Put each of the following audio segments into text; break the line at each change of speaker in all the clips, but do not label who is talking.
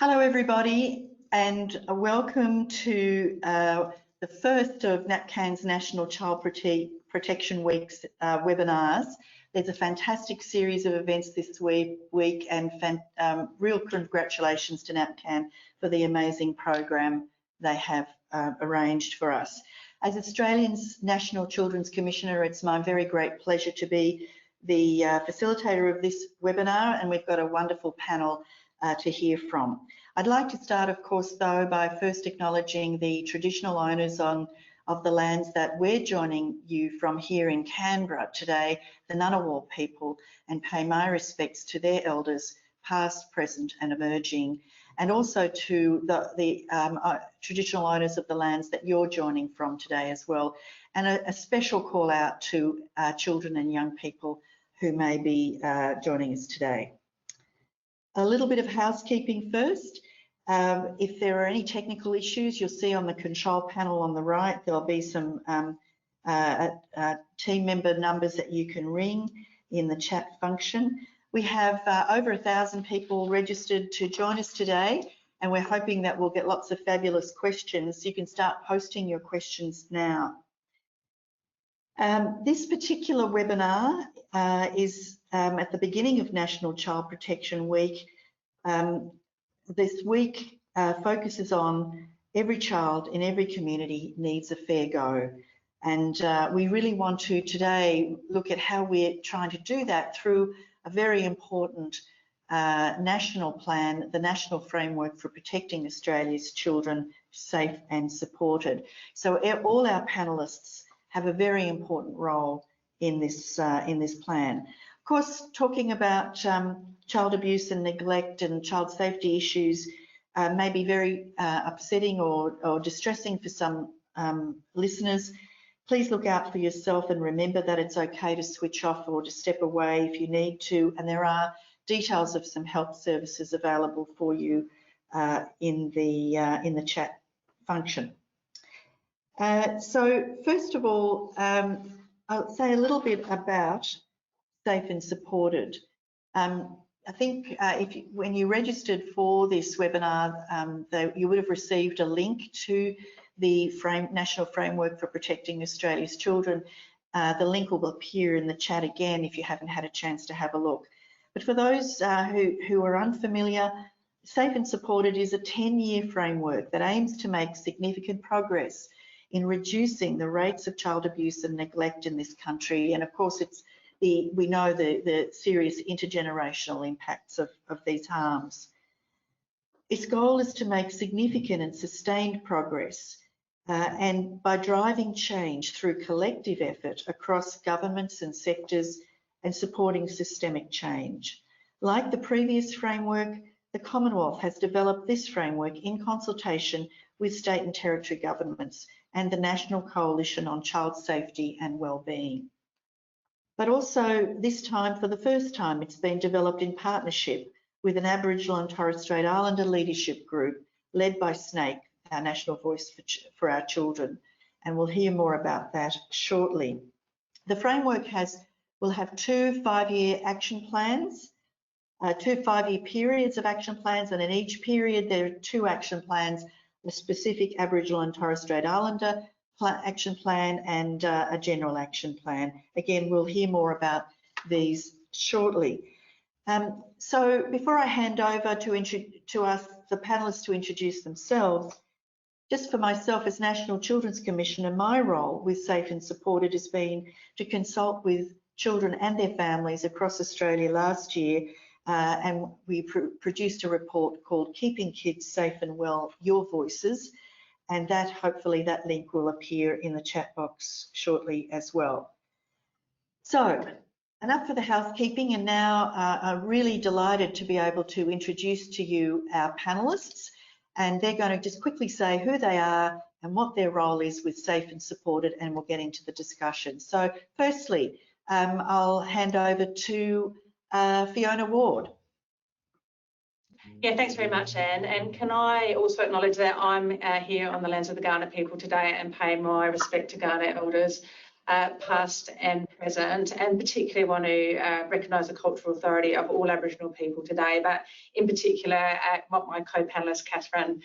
Hello everybody, and welcome to the first of NAPCAN's National Child Protection Week's webinars. There's a fantastic series of events this week and real congratulations to NAPCAN for the amazing program they have arranged for us. As Australia's National Children's Commissioner, it's my very great pleasure to be the facilitator of this webinar, and we've got a wonderful panel to hear from. I'd like to start, of course, though, by first acknowledging the traditional owners of the lands that we're joining you from here in Canberra today, the Ngunnawal people, and pay my respects to their elders, past, present and emerging, and also to the traditional owners of the lands that you're joining from today as well, and a special call out to children and young people who may be joining us today. A little bit of housekeeping first. If there are any technical issues, you'll see on the control panel on the right, there'll be some team member numbers that you can ring in the chat function. We have over 1,000 people registered to join us today, and we're hoping that we'll get lots of fabulous questions. You can start posting your questions now. This particular webinar is at the beginning of National Child Protection Week. This week focuses on every child in every community needs a fair go. And we really want to today look at how we're trying to do that through a very important national plan, the National Framework for Protecting Australia's Children Safe and Supported. So all our panellists have a very important role in this plan. Of course, talking about child abuse and neglect and child safety issues may be very upsetting or distressing for some listeners. Please look out for yourself and remember that it's okay to switch off or to step away if you need to, and there are details of some help services available for you in the chat function. So first of all, I'll say a little bit about Safe and Supported. I think when you registered for this webinar, you would have received a link to the National Framework for Protecting Australia's Children. The link will appear in the chat again if you haven't had a chance to have a look. But for those who are unfamiliar, Safe and Supported is a 10-year framework that aims to make significant progress in reducing the rates of child abuse and neglect in this country. And of course, we know the serious intergenerational impacts of these harms. Its goal is to make significant and sustained progress and by driving change through collective effort across governments and sectors and supporting systemic change. Like the previous framework, the Commonwealth has developed this framework in consultation with state and territory governments and the National Coalition on Child Safety and Wellbeing. But also this time, for the first time, it's been developed in partnership with an Aboriginal and Torres Strait Islander leadership group led by SNAKE, our National Voice for Our Children, and we'll hear more about that shortly. The framework will have 2 5-year action plans, 2 5-year periods of action plans, and in each period there are 2 action plans, a specific Aboriginal and Torres Strait Islander action plan and a general action plan. Again, we'll hear more about these shortly. So before I hand over to us, the panellists, to introduce themselves, just for myself as National Children's Commissioner, my role with Safe and Supported has been to consult with children and their families across Australia last year, and we produced a report called Keeping Kids Safe and Well, Your Voices, and that hopefully that link will appear in the chat box shortly as well. So enough for the housekeeping, and now I'm really delighted to be able to introduce to you our panellists, and they're going to just quickly say who they are and what their role is with Safe and Supported, and we'll get into the discussion. So firstly, I'll hand over to Fiona Ward.
Yeah, thanks very much, Anne. And can I also acknowledge that I'm here on the lands of the Kaurna people today and pay my respect to Kaurna elders, past and present, and particularly want to recognise the cultural authority of all Aboriginal people today, but in particular my co-panelist Catherine,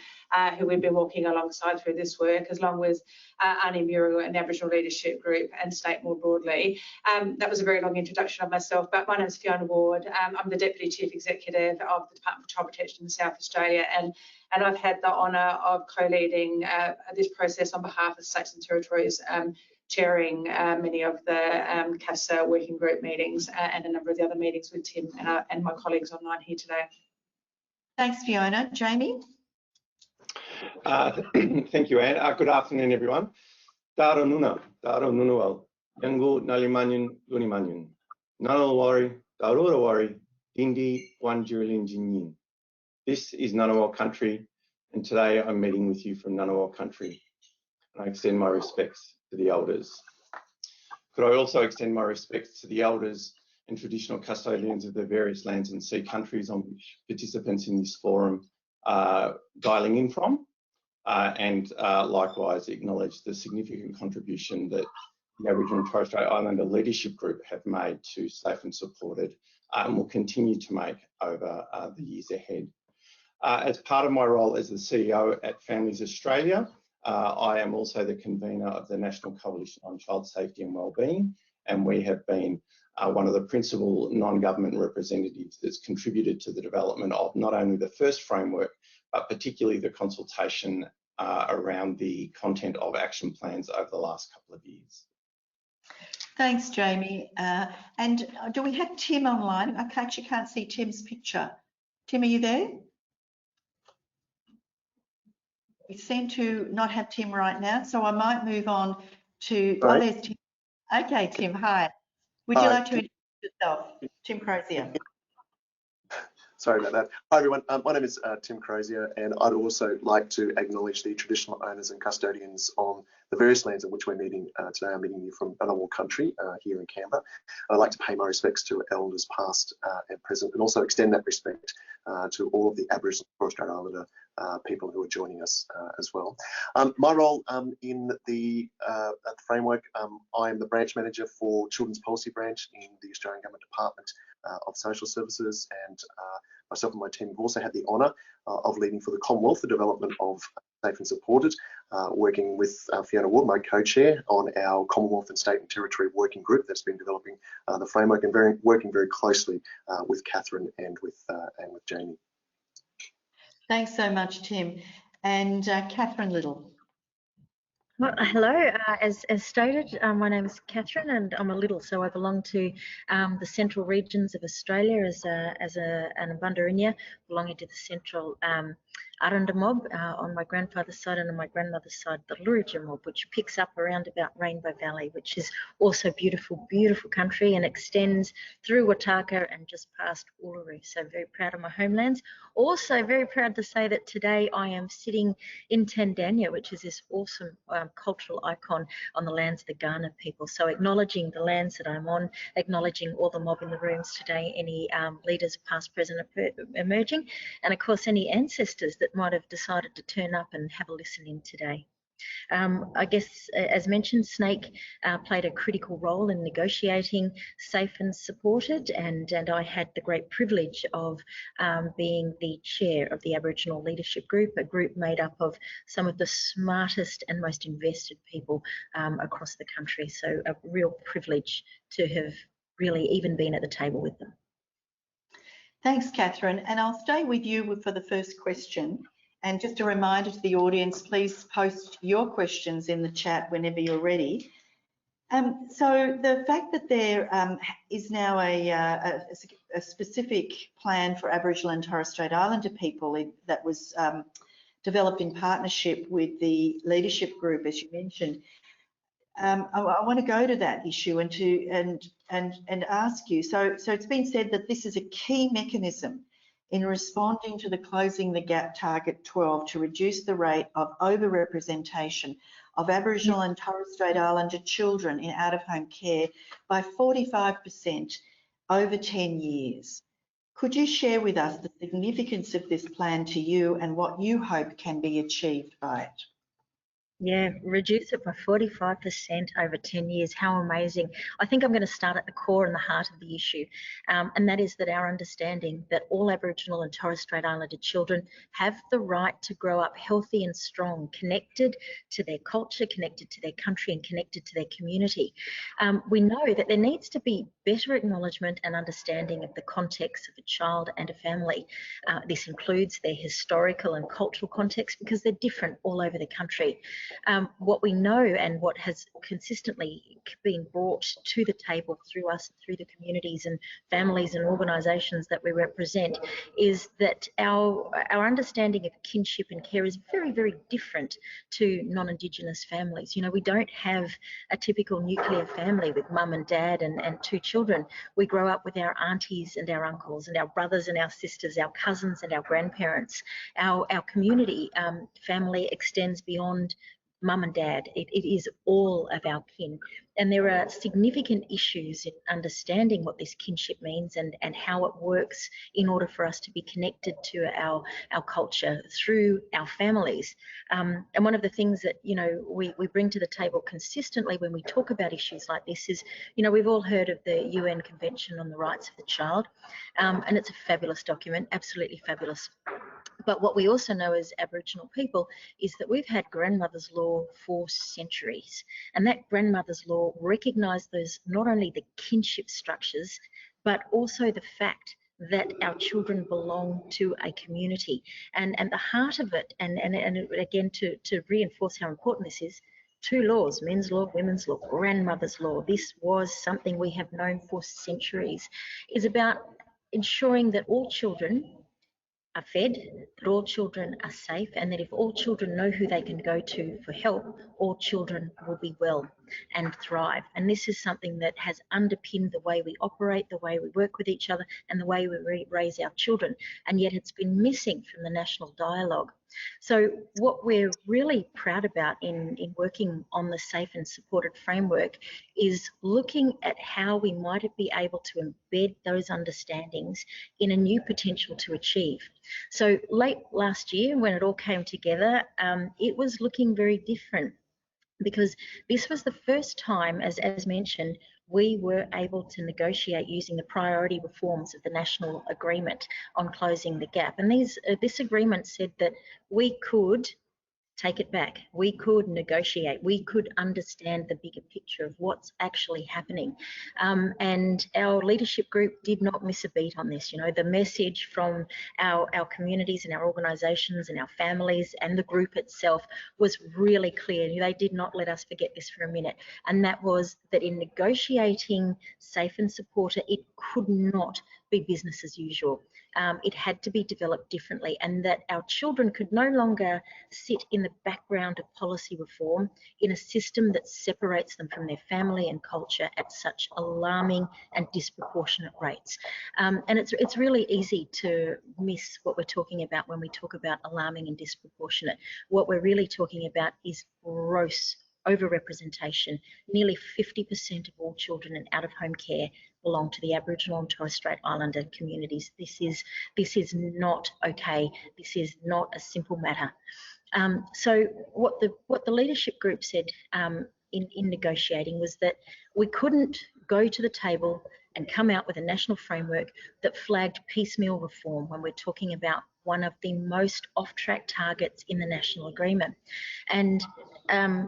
who we've been walking alongside through this work, along with Ani Muriel and the Aboriginal Leadership Group and State more broadly. That was a very long introduction of myself, but my name is Fiona Ward. I'm the Deputy Chief Executive of the Department for Child Protection in South Australia, and I've had the honour of co-leading this process on behalf of states and territories, chairing many of the CASA working group meetings and a number of the other meetings with Tim and my colleagues online here today.
Thanks, Fiona. Jamie?
Thank you, Anne. Good afternoon, everyone. Daro Nuna, Daro Nunual, Yangu Nalimanyun Lunimanyun, Nanawari, Darurawari, Dindi Wanjurlin Jinyin. This is Ngunnawal country, and today I'm meeting with you from Ngunnawal country. And I extend my respects to the elders. Could I also extend my respects to the elders and traditional custodians of the various lands and sea countries on which participants in this forum are dialing in from, and likewise acknowledge the significant contribution that the Aboriginal and Torres Strait Islander Leadership Group have made to Safe and Supported and will continue to make over the years ahead. As part of my role as the CEO at Families Australia, I am also the convener of the National Coalition on Child Safety and Wellbeing, and we have been one of the principal non-government representatives that's contributed to the development of not only the first framework, but particularly the consultation around the content of action plans over the last couple of years.
Thanks, Jamie. And do we have Tim online? I actually can't see Tim's picture. Tim, are you there? We seem to not have Tim right now, so I might move on to, oh, there's Tim. Okay, Tim, hi. Would you like to introduce yourself? Tim Crozier.
Sorry about that. Hi everyone, my name is Tim Crozier, and I'd also like to acknowledge the traditional owners and custodians on the various lands in which we're meeting today. I'm meeting you from Ngunnawal country here in Canberra. I'd like to pay my respects to elders past and present, and also extend that respect to all of the Aboriginal and Torres Strait Islander people who are joining us as well. My role in the framework, I am the branch manager for Children's Policy Branch in the Australian Government Department of Social Services, and myself and my team have also had the honour of leading for the Commonwealth the development of Safe and Supported, working with Fiona Ward, my co-chair, on our Commonwealth and State and Territory working group that's been developing the framework, and working very closely with Catherine and with Jamie.
Thanks so much, Tim. And Catherine Little.
Well, hello, as stated, my name is Catherine and I'm a Little, so I belong to the central regions of Australia as an Abundarinya, belonging to the central Aranda mob on my grandfather's side, and on my grandmother's side the Lurija mob, which picks up around about Rainbow Valley, which is also beautiful, beautiful country and extends through Wataka and just past Uluru. So very proud of my homelands. Also very proud to say that today I am sitting in Tandanya, which is this awesome cultural icon on the lands of the Ghana people. So acknowledging the lands that I'm on, acknowledging all the mob in the rooms today, any leaders past, present, emerging, and of course any ancestors that might have decided to turn up and have a listen in today. I guess, as mentioned, SNAKE played a critical role in negotiating Safe and Supported, and I had the great privilege of being the chair of the Aboriginal Leadership Group, a group made up of some of the smartest and most invested people across the country. So a real privilege to have really even been at the table with them.
Thanks, Catherine. And I'll stay with you for the first question. And just a reminder to the audience, please post your questions in the chat whenever you're ready. So the fact that there is now a specific plan for Aboriginal and Torres Strait Islander people that was developed in partnership with the leadership group, as you mentioned, I want to go to that issue and ask you. So it's been said that this is a key mechanism in responding to the Closing the Gap Target 12 to reduce the rate of overrepresentation of Aboriginal and Torres Strait Islander children in out-of-home care by 45% over 10 years. Could you share with us the significance of this plan to you and what you hope can be achieved by it?
Yeah, reduce it by 45% over 10 years. How amazing. I think I'm going to start at the core and the heart of the issue, and that is that our understanding that all Aboriginal and Torres Strait Islander children have the right to grow up healthy and strong, connected to their culture, connected to their country, and connected to their community. We know that there needs to be better acknowledgement and understanding of the context of a child and a family. This includes their historical and cultural context, because they're different all over the country. What we know and what has consistently been brought to the table through us, through the communities and families and organisations that we represent, is that our understanding of kinship and care is very, very different to non-Indigenous families. You know, we don't have a typical nuclear family with mum and dad and 2 children. We grow up with our aunties and our uncles and our brothers and our sisters, our cousins and our grandparents. Our community family extends beyond mum and dad. It is all of our kin. And there are significant issues in understanding what this kinship means and how it works in order for us to be connected to our culture through our families. And one of the things that, you know, we bring to the table consistently when we talk about issues like this is, you know, we've all heard of the UN Convention on the Rights of the Child, and it's a fabulous document, absolutely fabulous. But what we also know as Aboriginal people is that we've had grandmother's law for centuries, and that grandmother's law recognised those, not only the kinship structures, but also the fact that our children belong to a community. And the heart of it, and again, to reinforce how important this is, 2 laws, men's law, women's law, grandmother's law, this was something we have known for centuries, is about ensuring that all children are fed, that all children are safe, and that if all children know who they can go to for help, all children will be well and thrive. And this is something that has underpinned the way we operate, the way we work with each other, and the way we raise our children. And yet it's been missing from the national dialogue. So what we're really proud about in working on the safe and supported framework is looking at how we might be able to embed those understandings in a new potential to achieve. So late last year, when it all came together, it was looking very different, because this was the first time, as mentioned, we were able to negotiate using the priority reforms of the National Agreement on Closing the Gap. And this agreement said that we could take it back, we could negotiate, we could understand the bigger picture of what's actually happening. And our leadership group did not miss a beat on this. You know, the message from our communities and our organisations and our families and the group itself was really clear. They did not let us forget this for a minute. And that was that in negotiating safe and supporter, it could not be business as usual. It had to be developed differently, and that our children could no longer sit in the background of policy reform in a system that separates them from their family and culture at such alarming and disproportionate rates. And it's really easy to miss what we're talking about when we talk about alarming and disproportionate. What we're really talking about is gross overrepresentation. Nearly 50% of all children in out-of-home care belong to the Aboriginal and Torres Strait Islander communities. This is not okay. This is not a simple matter. So what the leadership group said in negotiating was that we couldn't go to the table and come out with a national framework that flagged piecemeal reform when we're talking about one of the most off-track targets in the national agreement. And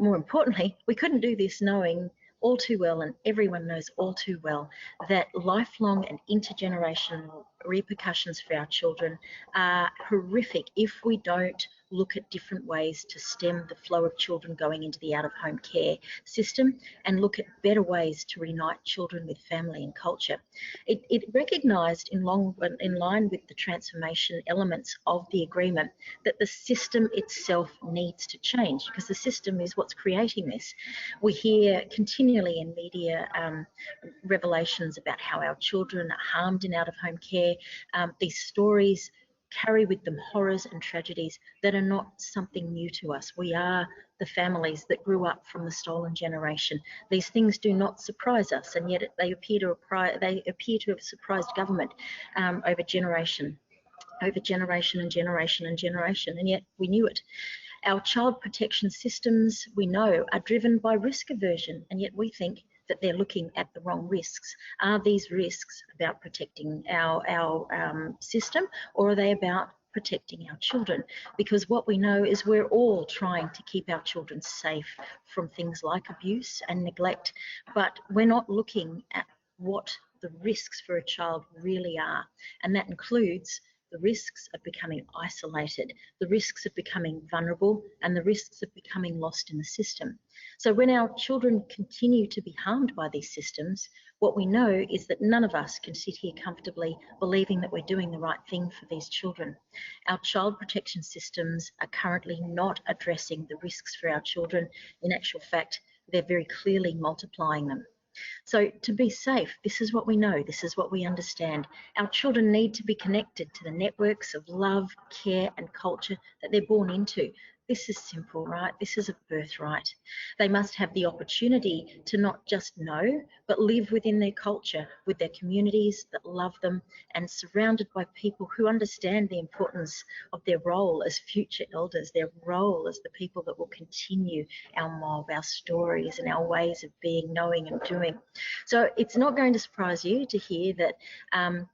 more importantly, we couldn't do this knowing all too well, and everyone knows all too well, that lifelong and intergenerational repercussions for our children are horrific if we don't look at different ways to stem the flow of children going into the out-of-home care system and look at better ways to reunite children with family and culture. It recognised in line with the transformation elements of the agreement that the system itself needs to change, because the system is what's creating this. We hear continually in media revelations about how our children are harmed in out-of-home care. These stories carry with them horrors and tragedies that are not something new to us. We are the families that grew up from the stolen generation. These things do not surprise us, and yet they appear to have surprised government over generation and generation, and yet we knew it. Our child protection systems, we know, are driven by risk aversion, and yet we think that they're looking at the wrong risks. Are these risks about protecting our system, or are they about protecting our children? Because what we know is we're all trying to keep our children safe from things like abuse and neglect, but we're not looking at what the risks for a child really are, and that includes the risks of becoming isolated, the risks of becoming vulnerable, and the risks of becoming lost in the system. So when our children continue to be harmed by these systems, what we know is that none of us can sit here comfortably believing that we're doing the right thing for these children. Our child protection systems are currently not addressing the risks for our children. In actual fact, they're very clearly multiplying them. So to be safe, this is what we know, this is what we understand. Our children need to be connected to the networks of love, care and culture that they're born into. This is simple, right? This is a birthright. They must have the opportunity to not just know, but live within their culture, with their communities that love them, and surrounded by people who understand the importance of their role as future elders, their role as the people that will continue our mob, our stories and our ways of being, knowing and doing. So it's not going to surprise you to hear that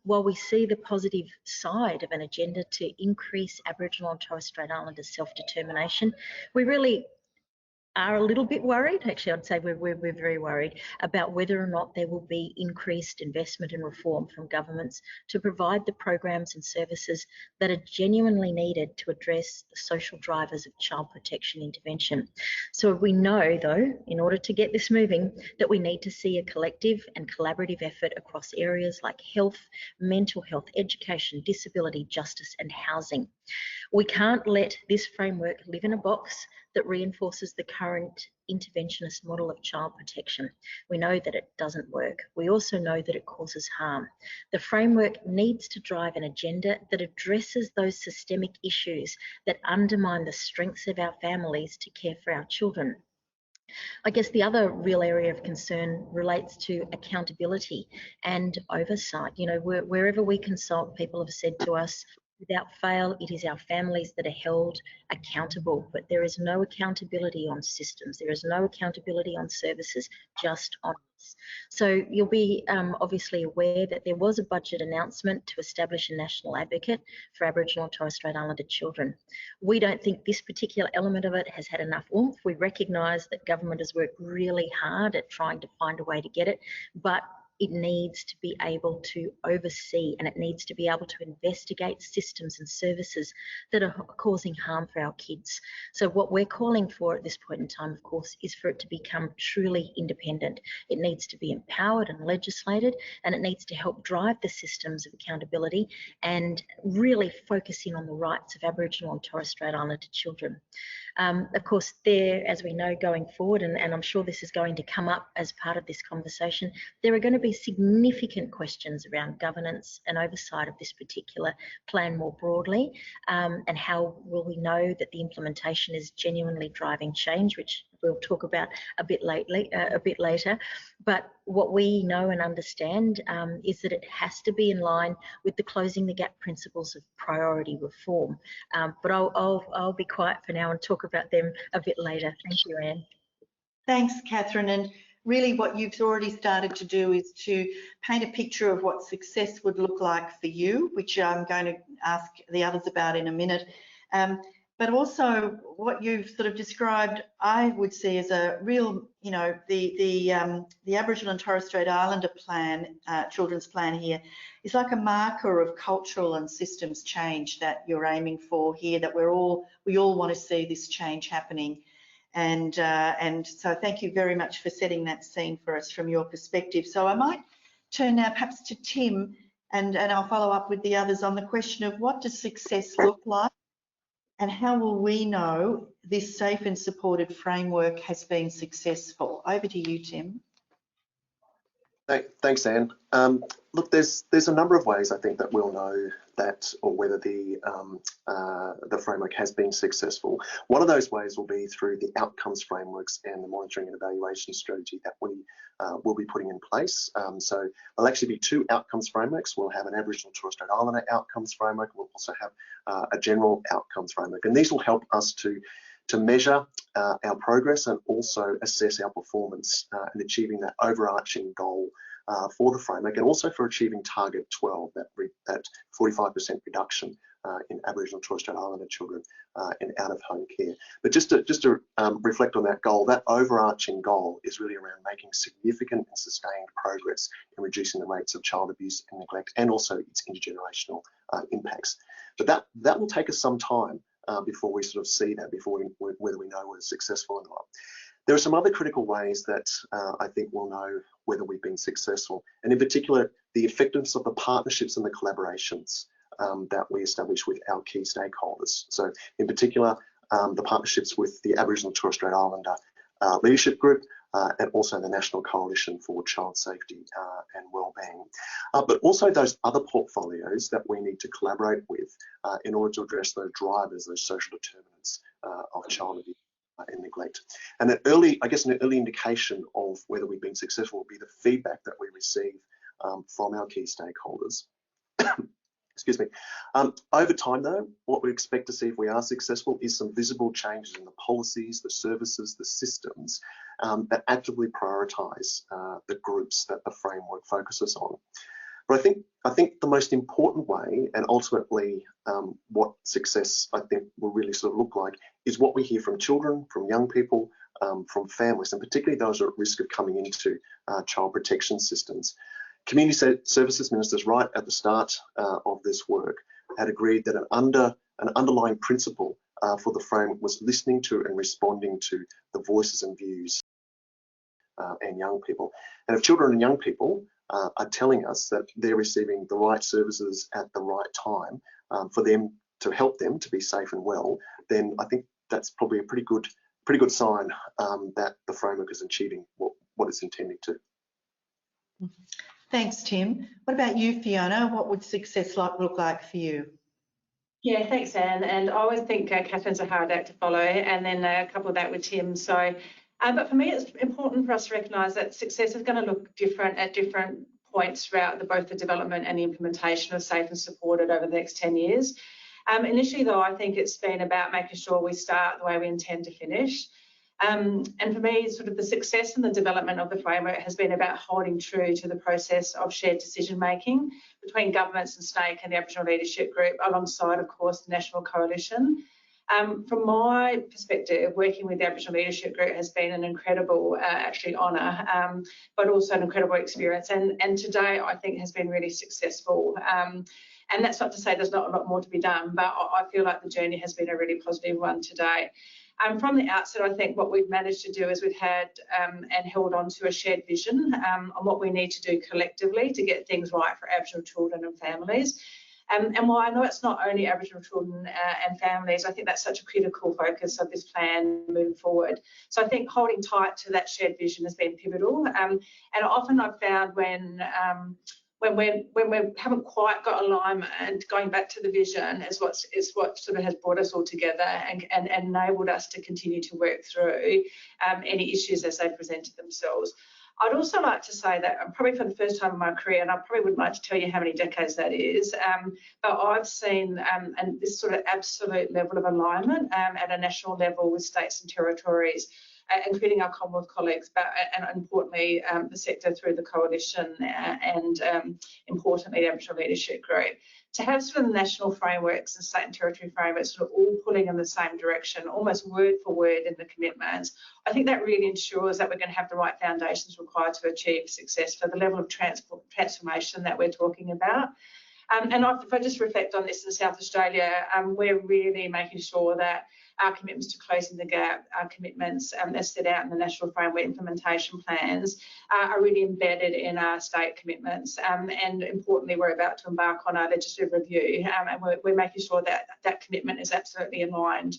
while we see the positive side of an agenda to increase Aboriginal and Torres Strait Islanders self-determination, we really are a little bit worried. Actually, I'd say we're very worried about whether or not there will be increased investment and reform from governments to provide the programs and services that are genuinely needed to address the social drivers of child protection intervention. So we know, though, in order to get this moving, that we need to see a collective and collaborative effort across areas like health, mental health, education, disability, justice and housing. We can't let this framework live in a box that reinforces the current interventionist model of child protection. We know that it doesn't work. We also know that it causes harm. The framework needs to drive an agenda that addresses those systemic issues that undermine the strengths of our families to care for our children. I guess the other real area of concern relates to accountability and oversight. You know, wherever we consult, people have said to us, without fail, it is our families that are held accountable, but there is no accountability on systems. There is no accountability on services, just on us. So you'll be obviously aware that there was a budget announcement to establish a national advocate for Aboriginal and Torres Strait Islander children. We don't think this particular element of it has had enough oomph. We recognise that government has worked really hard at trying to find a way to get it, but it needs to be able to oversee and it needs to be able to investigate systems and services that are causing harm for our kids. So what we're calling for at this point in time, of course, is for it to become truly independent. It needs to be empowered and legislated, and it needs to help drive the systems of accountability and really focus in on the rights of Aboriginal and Torres Strait Islander children. Of course, there, as we know going forward, and I'm sure this is going to come up as part of this conversation, there are going to be significant questions around governance and oversight of this particular plan more broadly, and how will we know that the implementation is genuinely driving change, which we'll talk about a bit later. But what we know and understand is that it has to be in line with the closing the gap principles of priority reform. But I'll be quiet for now and talk about them a bit later. Thank you, Anne.
Thanks, Catherine. And really what you've already started to do is to paint a picture of what success would look like for you, which I'm going to ask the others about in a minute. But also what you've sort of described, I would see as a real, you know, the Aboriginal and Torres Strait Islander plan, children's plan here, is like a marker of cultural and systems change that you're aiming for here, that we all want to see this change happening. And so thank you very much for setting that scene for us from your perspective. So I might turn now perhaps to Tim, and I'll follow up with the others on the question of what does success look like? And how will we know this safe and supported framework has been successful? Over to you, Tim.
Thanks, Anne. Look, there's a number of ways I think that we'll know that, or whether the framework has been successful. One of those ways will be through the outcomes frameworks and the monitoring and evaluation strategy that we will be putting in place. So there'll actually be two outcomes frameworks. We'll have an Aboriginal and Torres Strait Islander outcomes framework. We'll also have a general outcomes framework, and these will help us to to measure our progress and also assess our performance in achieving that overarching goal for the framework, and also for achieving target 12, that 45% reduction in Aboriginal and Torres Strait Islander children in out-of-home care. But just to reflect on that goal, that overarching goal is really around making significant and sustained progress in reducing the rates of child abuse and neglect, and also its intergenerational impacts. But that will take us some time before we sort of see that, whether we know we're successful or not. There are some other critical ways that I think we'll know whether we've been successful, and in particular, the effectiveness of the partnerships and the collaborations that we establish with our key stakeholders. So in particular, the partnerships with the Aboriginal and Torres Strait Islander Leadership Group, and also the National Coalition for Child Safety and Wellbeing. But also those other portfolios that we need to collaborate with in order to address those drivers, those social determinants of child abuse and neglect. And an early indication of whether we've been successful will be the feedback that we receive from our key stakeholders. Excuse me. Over time, though, what we expect to see if we are successful is some visible changes in the policies, the services, the systems that actively prioritise the groups that the framework focuses on. But I think the most important way, and ultimately what success I think will really sort of look like, is what we hear from children, from young people, from families, and particularly those who are at risk of coming into child protection systems. Community services ministers, right at the start of this work, had agreed that an underlying principle for the framework was listening to and responding to the voices and views and young people. And if children and young people are telling us that they're receiving the right services at the right time for them to help them to be safe and well, then I think that's probably a pretty good sign that the framework is achieving what it's intending to.
Thanks, Tim. What about you, Fiona? What would success look like for you?
Yeah, thanks, Anne. And I always think Catherine's a hard act to follow, and then a couple of that with Tim. So, but for me, it's important for us to recognise that success is going to look different at different points throughout both the development and the implementation of Safe and Supported over the next 10 years. Initially, though, I think it's been about making sure we start the way we intend to finish. And for me, sort of the success in the development of the framework has been about holding true to the process of shared decision making between governments and SNAIC and the Aboriginal Leadership Group, alongside, of course, the National Coalition. From my perspective, working with the Aboriginal Leadership Group has been an incredible, actually, honour, but also an incredible experience. And today, I think, has been really successful. And that's not to say there's not a lot more to be done, but I feel like the journey has been a really positive one today. From the outset, I think what we've managed to do is we've had and held on to a shared vision on what we need to do collectively to get things right for Aboriginal children and families. And while I know it's not only Aboriginal children and families, I think that's such a critical focus of this plan moving forward. So I think holding tight to that shared vision has been pivotal. And often I've found when we haven't quite got alignment, going back to the vision is what sort of has brought us all together and enabled us to continue to work through any issues as they presented themselves. I'd also like to say that probably for the first time in my career, and I probably wouldn't like to tell you how many decades that is, but I've seen and this sort of absolute level of alignment at a national level with states and territories, including our Commonwealth colleagues, and importantly the sector through the coalition and importantly the Aboriginal Leadership Group. To have sort of national frameworks and state and territory frameworks sort of all pulling in the same direction, almost word for word in the commitments, I think that really ensures that we're going to have the right foundations required to achieve success for the level of transformation that we're talking about. And if I just reflect on this in South Australia, we're really making sure that our commitments to closing the gap, our commitments as set out in the National Framework Implementation Plans are really embedded in our state commitments. And importantly, we're about to embark on our legislative review, and we're making sure that that commitment is absolutely aligned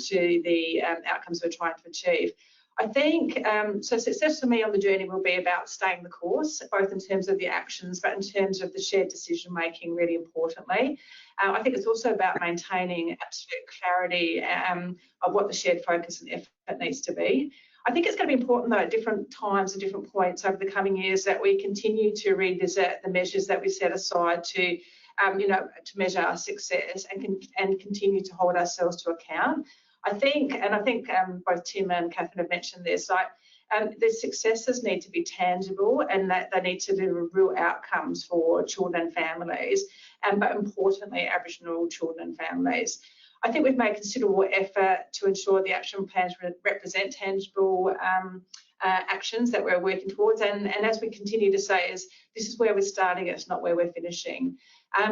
to the outcomes we're trying to achieve. I think, so success for me on the journey will be about staying the course, both in terms of the actions, but in terms of the shared decision making, really importantly. I think it's also about maintaining absolute clarity of what the shared focus and effort needs to be. I think it's going to be important, though, at different times and different points over the coming years that we continue to revisit the measures that we set aside to measure our success and continue to hold ourselves to account. I think both Tim and Catherine have mentioned this, like the successes need to be tangible and that they need to deliver real outcomes for children and families, but importantly, Aboriginal children and families. I think we've made considerable effort to ensure the action plans represent tangible actions that we're working towards, and as we continue to say, this is where we're starting, it's not where we're finishing.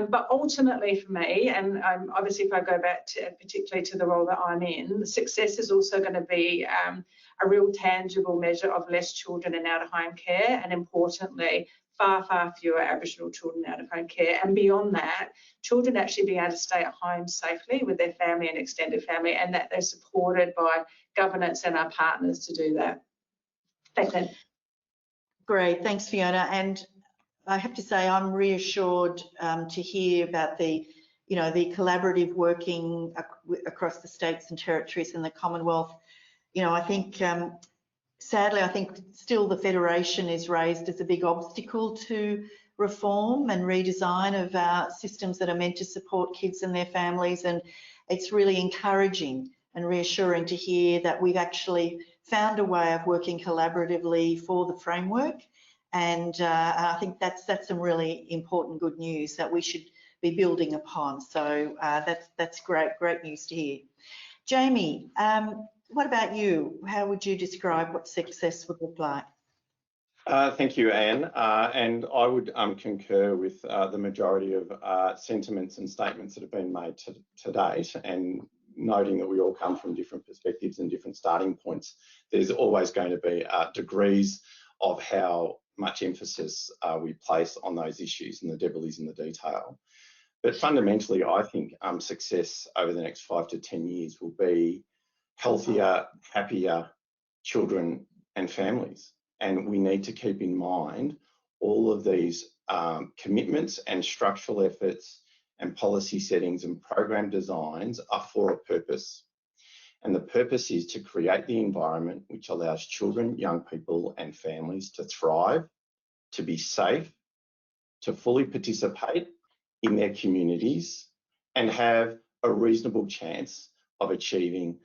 But ultimately for me, and obviously if I go back particularly to the role that I'm in, success is also going to be a real tangible measure of less children in out-of-home care, and importantly, far, far fewer Aboriginal children out of home care. And beyond that, children actually being able to stay at home safely with their family and extended family, and that they're supported by governance and our partners to do that. Thanks, Anne.
Great, thanks, Fiona. And I have to say, I'm reassured to hear about the collaborative working across the states and territories and the Commonwealth. I think, sadly, I think still the Federation is raised as a big obstacle to reform and redesign of our systems that are meant to support kids and their families. And it's really encouraging and reassuring to hear that we've actually found a way of working collaboratively for the framework. And I think that's some really important good news that we should be building upon. So that's great news to hear. Jamie, what about you? How would you describe what success would look like?
Thank you, Anne. And I would concur with the majority of sentiments and statements that have been made to date, and noting that we all come from different perspectives and different starting points. There's always going to be degrees of how much emphasis we place on those issues, and the devil is in the detail. But fundamentally, I think success over the next 5 to 10 years will be healthier, happier children and families. And we need to keep in mind all of these commitments and structural efforts and policy settings and program designs are for a purpose. And the purpose is to create the environment which allows children, young people and families to thrive, to be safe, to fully participate in their communities and have a reasonable chance of achieving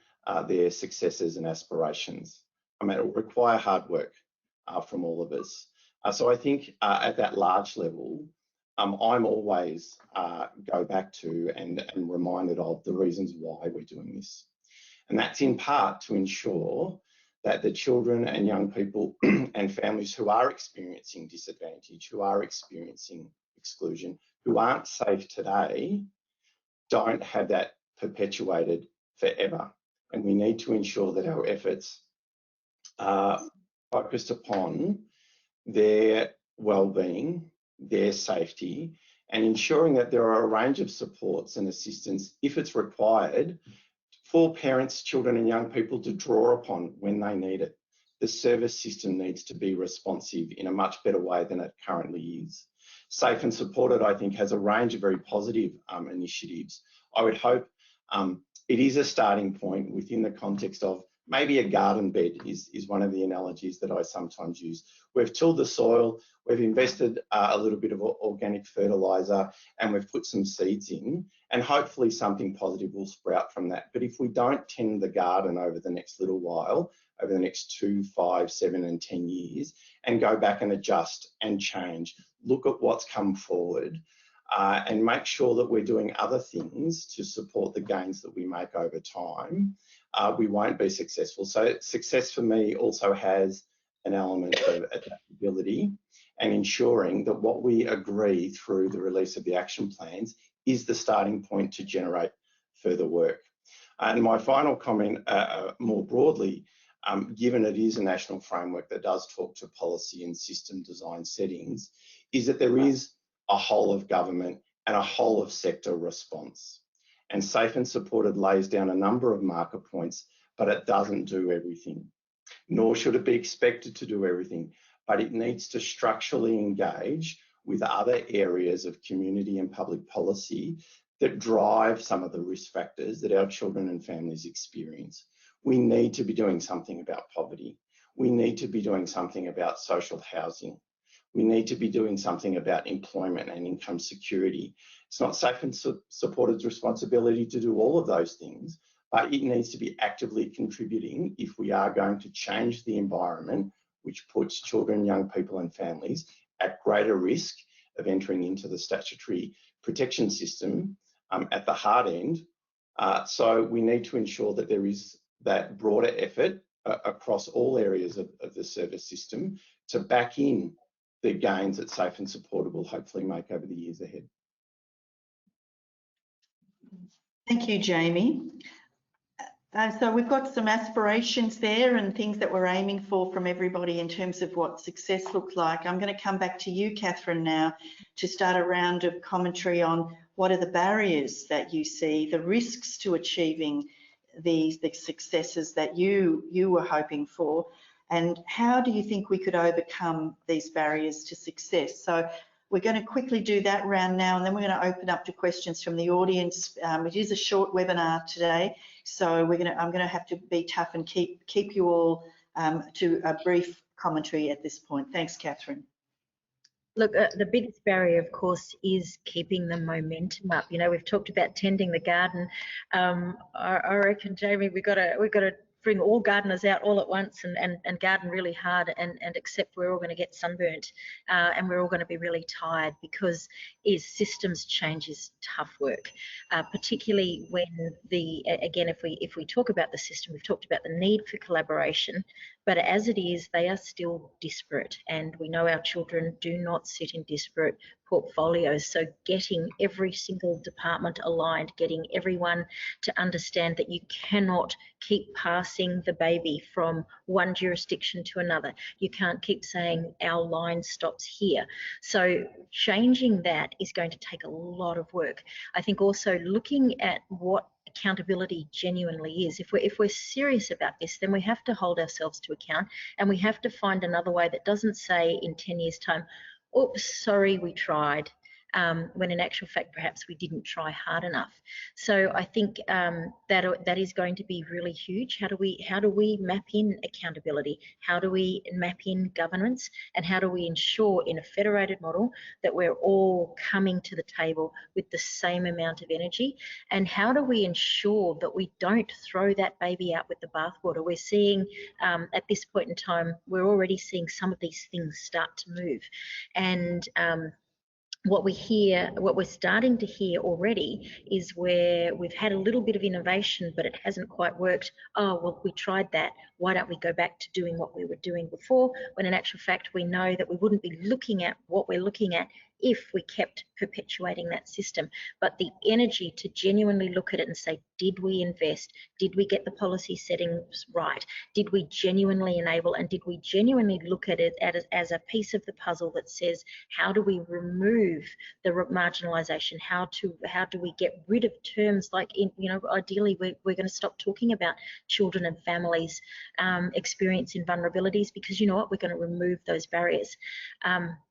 their successes and aspirations. I mean, it will require hard work from all of us. So I think at that large level, I'm always go back to and reminded of the reasons why we're doing this. And that's in part to ensure that the children and young people and families who are experiencing disadvantage, who are experiencing exclusion, who aren't safe today, don't have that perpetuated forever. And we need to ensure that our efforts are focused upon their well-being, their safety, and ensuring that there are a range of supports and assistance, if it's required, for parents, children and young people to draw upon when they need it. The service system needs to be responsive in a much better way than it currently is. Safe and Supported, I think, has a range of very positive initiatives. I would hope it is a starting point within the context of maybe a garden bed is one of the analogies that I sometimes use. We've tilled the soil, we've invested a little bit of organic fertiliser, and we've put some seeds in, and hopefully something positive will sprout from that. But if we don't tend the garden over the next little while, over the next 2, 5, 7 and 10 years, and go back and adjust and change, look at what's come forward, and make sure that we're doing other things to support the gains that we make over time, we won't be successful. So success for me also has an element of adaptability and ensuring that what we agree through the release of the action plans is the starting point to generate further work. And my final comment, more broadly, given it is a national framework that does talk to policy and system design settings, is that there is a whole of government and a whole of sector response. And Safe and Supported lays down a number of marker points, but it doesn't do everything, nor should it be expected to do everything, but it needs to structurally engage with other areas of community and public policy that drive some of the risk factors that our children and families experience. We need to be doing something about poverty. We need to be doing something about social housing. We need to be doing something about employment and income security. It's not Safe and Supported's responsibility to do all of those things, but it needs to be actively contributing if we are going to change the environment which puts children, young people and families at greater risk of entering into the statutory protection system at the hard end. So we need to ensure that there is that broader effort across all areas of the service system to back in the gains that Safe and Supported will hopefully make over the years ahead.
Thank you, Jamie. So we've got some aspirations there and things that we're aiming for from everybody in terms of what success looks like. I'm going to come back to you, Catherine, now to start a round of commentary on what are the barriers that you see, the risks to achieving the successes that you were hoping for, and how do you think we could overcome these barriers to success? So we're going to quickly do that round now, and then we're going to open up to questions from the audience. It is a short webinar today, so I'm going to have to be tough and keep you all to a brief commentary at this point. Thanks, Catherine.
Look, the biggest barrier, of course, is keeping the momentum up. You know, we've talked about tending the garden. I reckon, Jamie, we've got to bring all gardeners out all at once and garden really hard and accept we're all going to get sunburnt and we're all going to be really tired, because systems change is tough work, particularly when again, if we talk about the system, we've talked about the need for collaboration, but as it is, they are still disparate, and we know our children do not sit in disparate portfolios. So getting every single department aligned, getting everyone to understand that you cannot keep passing the baby from one jurisdiction to another. You can't keep saying our line stops here. So changing that is going to take a lot of work. I think also looking at what accountability genuinely is. If we're serious about this, then we have to hold ourselves to account, and we have to find another way that doesn't say in 10 years' time, oops, sorry, we tried, when in actual fact, perhaps we didn't try hard enough. So I think that is going to be really huge. How do we map in accountability? How do we map in governance? And how do we ensure in a federated model that we're all coming to the table with the same amount of energy? And how do we ensure that we don't throw that baby out with the bathwater? We're seeing at this point in time, we're already seeing some of these things start to move. And what we're starting to hear already is where we've had a little bit of innovation, but it hasn't quite worked. Oh, well, we tried that. Why don't we go back to doing what we were doing before? When in actual fact, we know that we wouldn't be looking at what we're looking at if we kept perpetuating that system. But the energy to genuinely look at it and say, did we invest? Did we get the policy settings right? Did we genuinely enable, and did we genuinely look at it as a piece of the puzzle that says, how do we remove the marginalisation? How do we get rid of terms like, ideally we're going to stop talking about children and families experiencing vulnerabilities, because you know what, we're going to remove those barriers.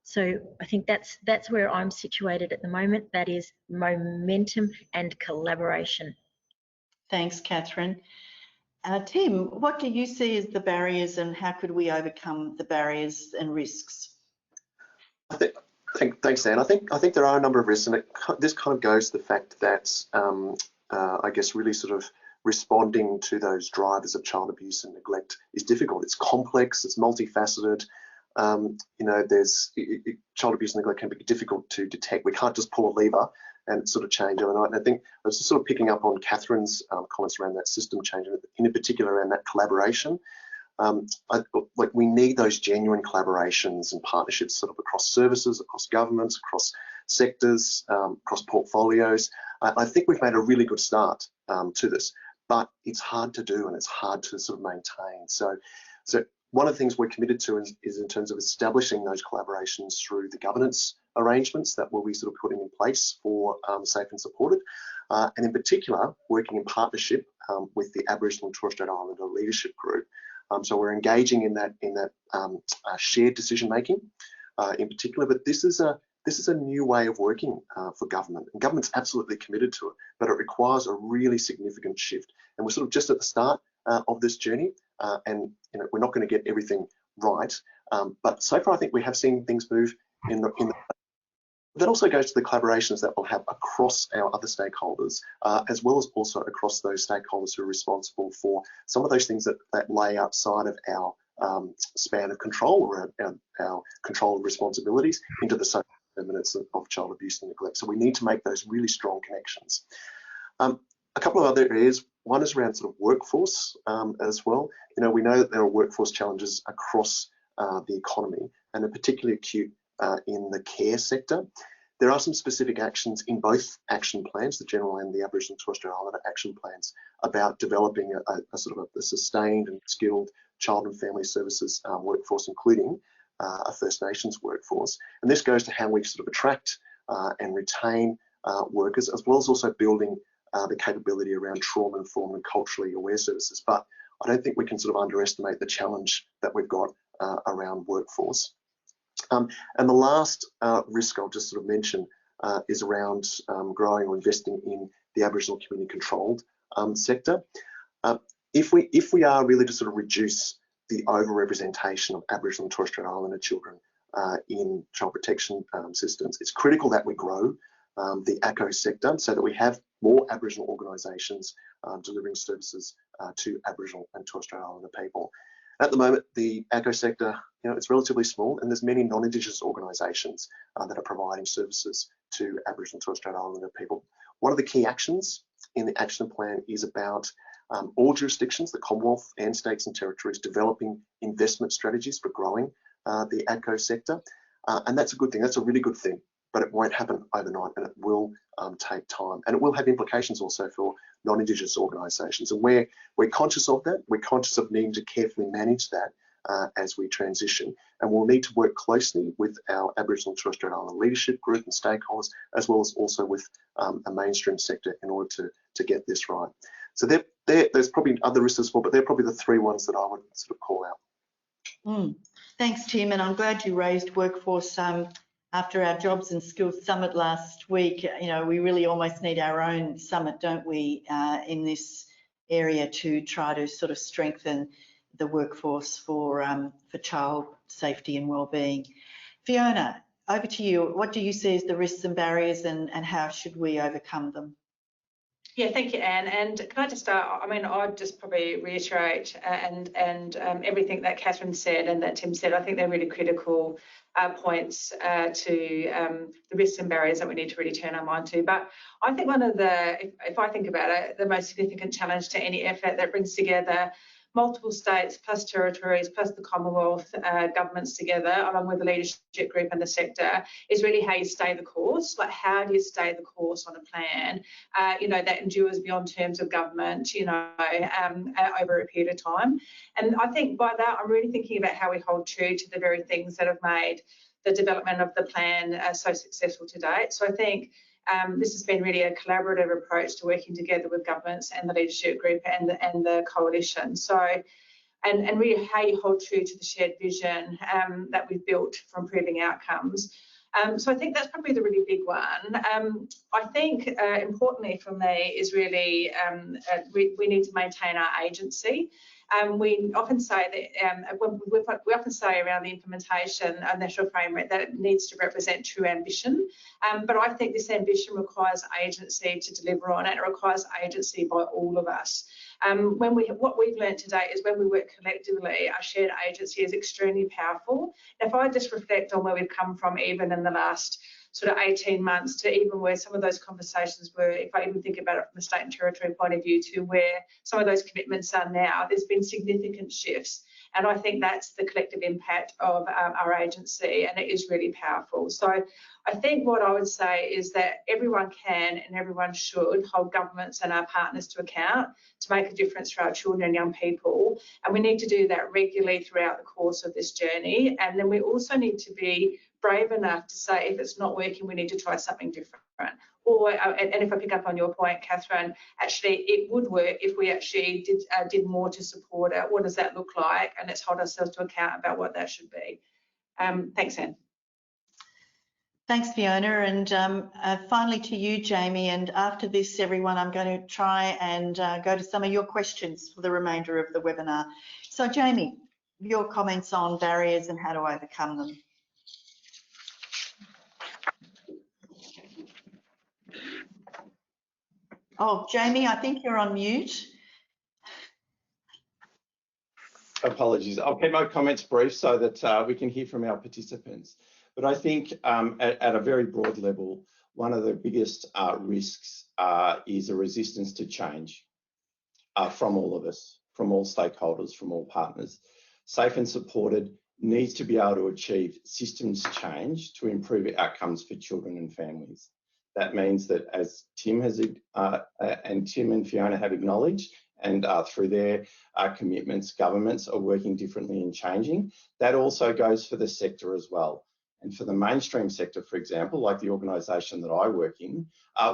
So I think that's where I'm situated at the moment. That is momentum and collaboration.
Thanks, Catherine. Tim, what do you see as the barriers, and how could we overcome the barriers and risks?
Thanks, Dan. I think there are a number of risks, and this kind of goes to the fact that I guess really sort of responding to those drivers of child abuse and neglect is difficult. It's complex. It's multifaceted. Child abuse and neglect can be difficult to detect. We can't just pull a lever and sort of change overnight. And I think I was just sort of picking up on Catherine's comments around that system change, in particular around that collaboration. We need those genuine collaborations and partnerships sort of across services, across governments, across sectors, across portfolios. I think we've made a really good start to this, but it's hard to do and it's hard to sort of maintain. So one of the things we're committed to is in terms of establishing those collaborations through the governance arrangements that we'll be sort of putting in place for Safe and Supported, and in particular working in partnership with the Aboriginal and Torres Strait Islander Leadership Group. So we're engaging in that shared decision making in particular, but this is a new way of working for government, and government's absolutely committed to it, but it requires a really significant shift, and we're sort of just at the start of this journey, and we're not going to get everything right, but so far I think we have seen things move in the That also goes to the collaborations that we'll have across our other stakeholders, as well as also across those stakeholders who are responsible for some of those things that lay outside of our span of control or our control and responsibilities into the social determinants of child abuse and neglect. So we need to make those really strong connections. A couple of other areas. One is around sort of workforce as well. You know, we know that there are workforce challenges across the economy, and are particularly acute in the care sector. There are some specific actions in both action plans, the general and the Aboriginal and Torres Strait Islander action plans, about developing a sort of a sustained and skilled child and family services workforce, including a First Nations workforce. And this goes to how we sort of attract and retain workers, as well as also building the capability around trauma-informed and culturally aware services. But I don't think we can sort of underestimate the challenge that we've got around workforce. And the last risk I'll just sort of mention is around growing or investing in the Aboriginal community controlled sector. If we are really to sort of reduce the overrepresentation of Aboriginal and Torres Strait Islander children in child protection systems, it's critical that we grow the ACO sector so that we have more Aboriginal organisations delivering services to Aboriginal and Torres Strait Islander people. At the moment, the ACO sector, you know, it's relatively small, and there's many non-Indigenous organisations that are providing services to Aboriginal and Torres Strait Islander people. One of the key actions in the action plan is about all jurisdictions, the Commonwealth and states and territories, developing investment strategies for growing the ACO sector. And that's a good thing. That's a really good thing, but it won't happen overnight, and it will take time. And it will have implications also for non-Indigenous organisations. And we're conscious of that. We're conscious of needing to carefully manage that as we transition. And we'll need to work closely with our Aboriginal and Torres Strait Islander leadership group and stakeholders, as well as also with a mainstream sector in order to get this right. So there's probably other risks as well, but they're probably the three ones that I would sort of call out.
Thanks, Tim, and I'm glad you raised workforce after our Jobs and Skills Summit last week. You know, we really almost need our own summit, don't we, in this area to try to sort of strengthen the workforce for child safety and wellbeing. Fiona, over to you. What do you see as the risks and barriers, and how should we overcome them?
Yeah, thank you, Anne. And can I just start? I mean, I'd just probably reiterate and everything that Catherine said and that Tim said. I think they're really critical points to the risks and barriers that we need to really turn our mind to. But I think one of the, if I think about it, the most significant challenge to any effort that brings together multiple states plus territories plus the Commonwealth governments together, along with the leadership group and the sector, is really how you stay the course. Like, how do you stay the course on a plan, you know, that endures beyond terms of government, you know, over a period of time. And I think by that, I'm really thinking about how we hold true to the very things that have made the development of the plan so successful to date. So I think this has been really a collaborative approach to working together with governments and the leadership group and the coalition. So, and really how you hold true to the shared vision that we've built for improving outcomes. So I think that's probably the really big one. I think importantly for me is really we need to maintain our agency. We often say that we often say around the implementation of national framework that it needs to represent true ambition, but I think this ambition requires agency to deliver on it. It requires agency by all of us. What we've learned today is when we work collectively, our shared agency is extremely powerful. If I just reflect on where we've come from, even in the last sort of 18 months, to even where some of those conversations were, if I even think about it from a state and territory point of view, to where some of those commitments are now, there's been significant shifts. And I think that's the collective impact of our agency, and it is really powerful. So I think what I would say is that everyone can and everyone should hold governments and our partners to account to make a difference for our children and young people. And we need to do that regularly throughout the course of this journey. And then we also need to be brave enough to say, if it's not working, we need to try something different. Or, and if I pick up on your point, Catherine, actually it would work if we actually did more to support it. What does that look like? And let's hold ourselves to account about what that should be. Thanks, Anne.
Thanks, Fiona. And finally to you, Jamie. And after this, everyone, I'm going to try and go to some of your questions for the remainder of the webinar. So, Jamie, your comments on barriers and how to overcome them. Oh, Jamie, I think you're on mute.
Apologies. I'll keep my comments brief so that we can hear from our participants. But I think at a very broad level, one of the biggest risks is a resistance to change from all of us, from all stakeholders, from all partners. Safe and supported needs to be able to achieve systems change to improve outcomes for children and families. That means that, as Tim has and Tim and Fiona have acknowledged, and through their commitments, governments are working differently and changing. That also goes for the sector as well. And for the mainstream sector, for example, like the organisation that I work in,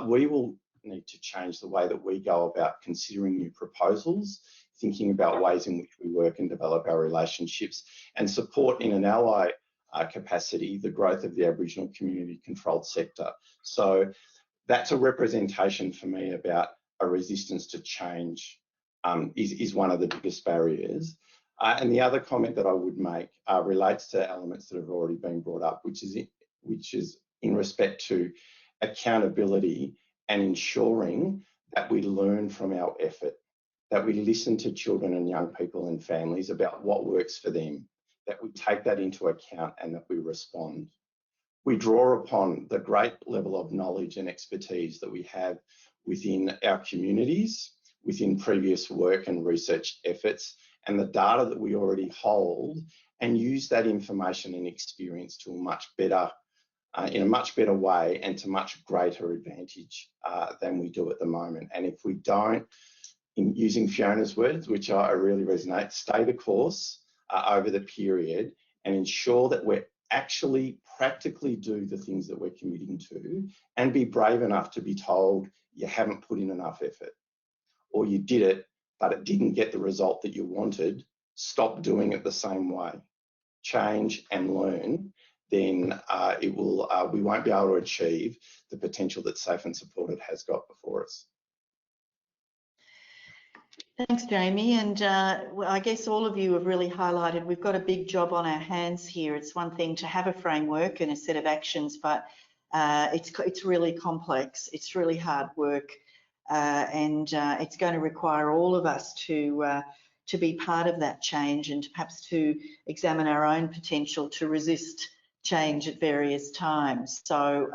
we will need to change the way that we go about considering new proposals, thinking about ways in which we work and develop our relationships, and support in an ally capacity the growth of the Aboriginal community controlled sector. So that's a representation for me about a resistance to change is one of the biggest barriers. And the other comment that I would make relates to elements that have already been brought up, which is in respect to accountability and ensuring that we learn from our effort, that we listen to children and young people and families about what works for them, that we take that into account and that we respond. We draw upon the great level of knowledge and expertise that we have within our communities, within previous work and research efforts, and the data that we already hold, and use that information and experience to in a much better way and to much greater advantage than we do at the moment. And if we don't, in using Fiona's words, which I really resonate, stay the course over the period and ensure that we're actually practically do the things that we're committing to, and be brave enough to be told you haven't put in enough effort, or you did it, but it didn't get the result that you wanted. Stop doing it the same way. Change and learn, then we won't be able to achieve the potential that Safe and Supported has got before us.
Thanks, Jamie. And well, I guess all of you have really highlighted we've got a big job on our hands here. It's one thing to have a framework and a set of actions, but it's really complex. It's really hard work, and it's going to require all of us to be part of that change, and perhaps to examine our own potential to resist change at various times. So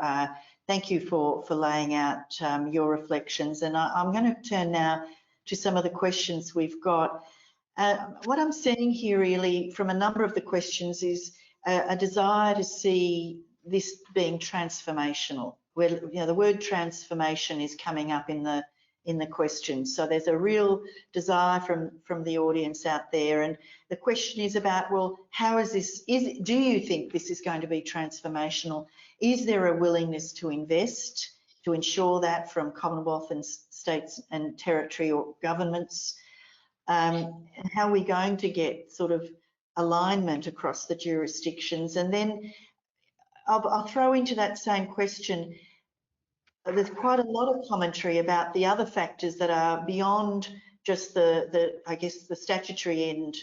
thank you for laying out your reflections. And I'm going to turn now to some of the questions we've got. What I'm seeing here really from a number of the questions is a desire to see this being transformational, where the word transformation is coming up in the questions. So there's a real desire from the audience out there, and the question is about, well, how is this? Do you think this is going to be transformational? Is there a willingness to invest to ensure that from Commonwealth and states and territory or governments? And how are we going to get sort of alignment across the jurisdictions? And then I'll throw into that same question, there's quite a lot of commentary about the other factors that are beyond just I guess the statutory and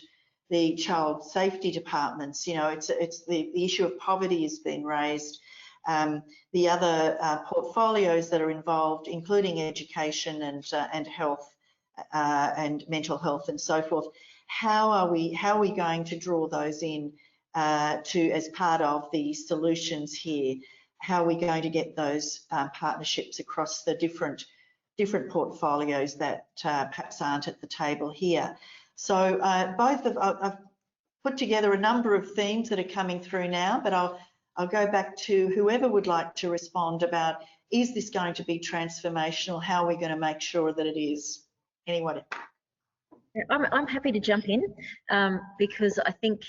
the child safety departments. It's the issue of poverty has been raised. The other portfolios that are involved, including education and health and mental health and so forth. How are we going to draw those in as part of the solutions here? How are we going to get those partnerships across the different portfolios that perhaps aren't at the table here? So I've put together a number of themes that are coming through now, but I'll go back to whoever would like to respond about, is this going to be transformational? How are we going to make sure that it is? Anyone?
I'm happy to jump in because I think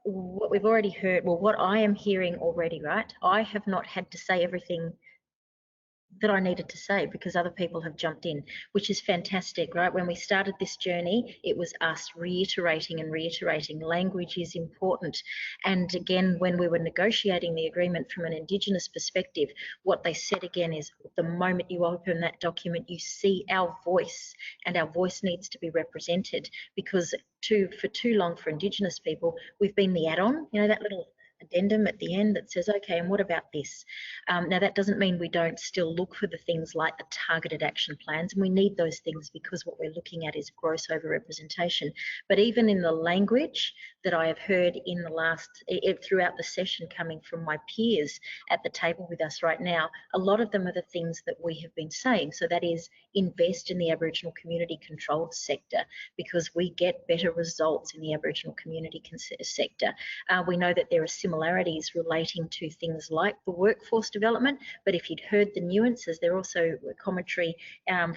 what we've already heard, well, what I am hearing already, right? I have not had to say everything that I needed to say because other people have jumped in, which is fantastic, right? When we started this journey, it was us reiterating and reiterating language is important. And again, when we were negotiating the agreement from an Indigenous perspective, what they said again is the moment you open that document, you see our voice, and our voice needs to be represented, because for too long for Indigenous people, we've been the add-on, that little addendum at the end that says, okay, and what about this? Now, that doesn't mean we don't still look for the things like the targeted action plans, and we need those things because what we're looking at is gross overrepresentation. But even in the language that I have heard in the throughout the session coming from my peers at the table with us right now, a lot of them are the things that we have been saying. So that is, invest in the Aboriginal community controlled sector, because we get better results in the Aboriginal community sector. We know that there are similarities relating to things like the workforce development, but if you'd heard the nuances, there are also commentary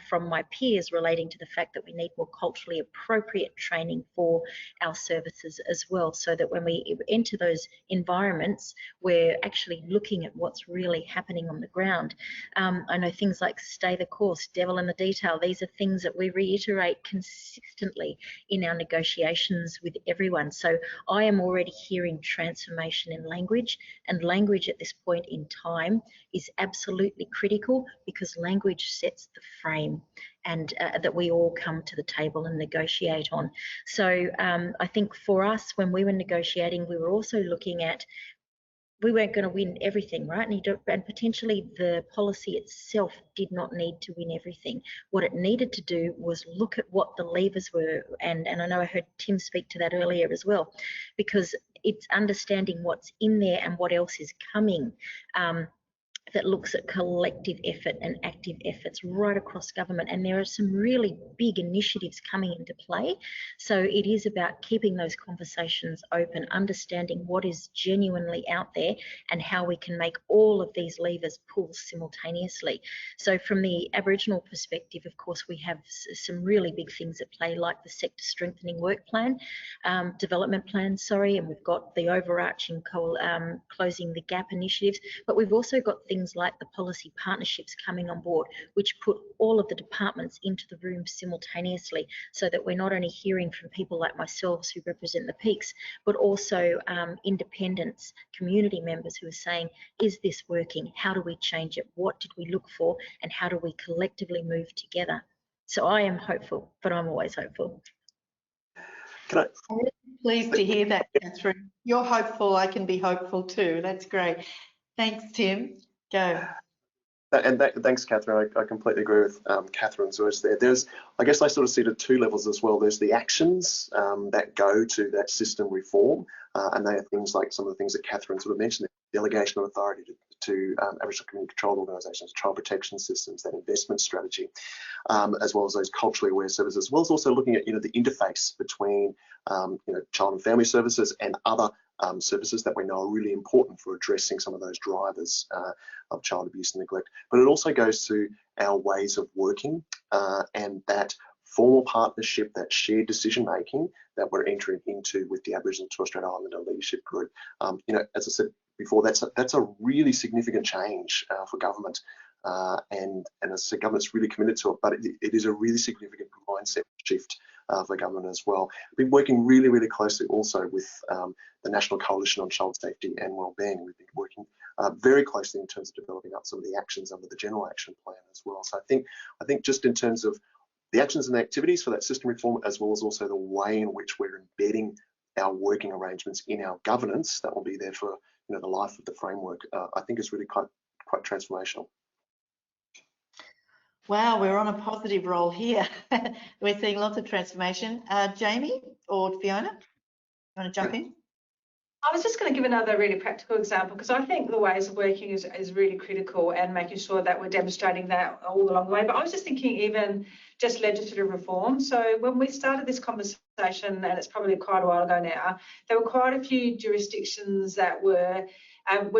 from my peers relating to the fact that we need more culturally appropriate training for our services as well, so that when we enter those environments, we're actually looking at what's really happening on the ground. I know things like stay the course, devil in the detail, these are things that we reiterate consistently in our negotiations with everyone. So I am already hearing transformation in language, and language at this point in time is absolutely critical, because language sets the frame and that we all come to the table and negotiate on. So I think for us, when we were negotiating, we were also looking at, we weren't going to win everything, right? And potentially the policy itself did not need to win everything. What it needed to do was look at what the levers were, and I know I heard Tim speak to that earlier as well, because it's understanding what's in there and what else is coming. That looks at collective effort and active efforts right across government. And there are some really big initiatives coming into play. So it is about keeping those conversations open, understanding what is genuinely out there and how we can make all of these levers pull simultaneously. So from the Aboriginal perspective, of course, we have some really big things at play, like the sector strengthening work plan, development plan, and we've got the overarching closing the gap initiatives, but we've also got things like the policy partnerships coming on board, which put all of the departments into the room simultaneously, so that we're not only hearing from people like myself who represent the peaks, but also independents, community members who are saying, is this working? How do we change it? What did we look for? And how do we collectively move together? So I am hopeful, but I'm always hopeful.
I'm really pleased to hear that, Catherine. You're hopeful, I can be hopeful too. That's great. Thanks, Tim. Go.
And thanks, Catherine. I completely agree with Catherine's words there. I guess I sort of see it at two levels as well. There's the actions that go to that system reform, and they are things like some of the things that Catherine sort of mentioned, the delegation of authority to Aboriginal community controlled organisations, child protection systems, that investment strategy, as well as those culturally aware services, as well as also looking at the interface between child and family services and other services that we know are really important for addressing some of those drivers of child abuse and neglect. But it also goes to our ways of working and that formal partnership, that shared decision making that we're entering into with the Aboriginal and Torres Strait Islander Leadership Group. As I said before, that's a really significant change for government, and as I said, government's really committed to it. But it is a really significant mindset shift for government as well. We've been working really, really closely also with the National Coalition on Child Safety and Wellbeing. We've been working very closely in terms of developing up some of the actions under the General Action Plan as well. So I think just in terms of the actions and the activities for that system reform, as well as also the way in which we're embedding our working arrangements in our governance that will be there for the life of the framework, I think is really quite transformational.
Wow, we're on a positive roll here. We're seeing lots of transformation. Jamie or Fiona, you want to jump in?
I was just going to give another really practical example, because I think the ways of working is really critical, and making sure that we're demonstrating that all along the way. But I was just thinking even just legislative reform. So when we started this conversation, and it's probably quite a while ago now, there were quite a few jurisdictions that were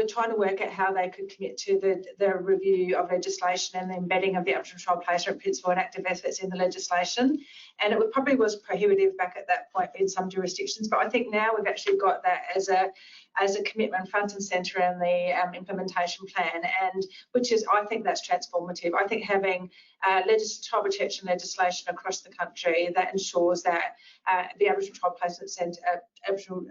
trying to work out how they could commit to the review of legislation and the embedding of the Aboriginal Child Placement Principle and active efforts in the legislation. And it probably was prohibitive back at that point in some jurisdictions, but I think now we've actually got that as a commitment front and centre in the implementation plan, and I think that's transformative. I think having child protection legislation across the country that ensures that the Aboriginal Child Placement Centre, Aboriginal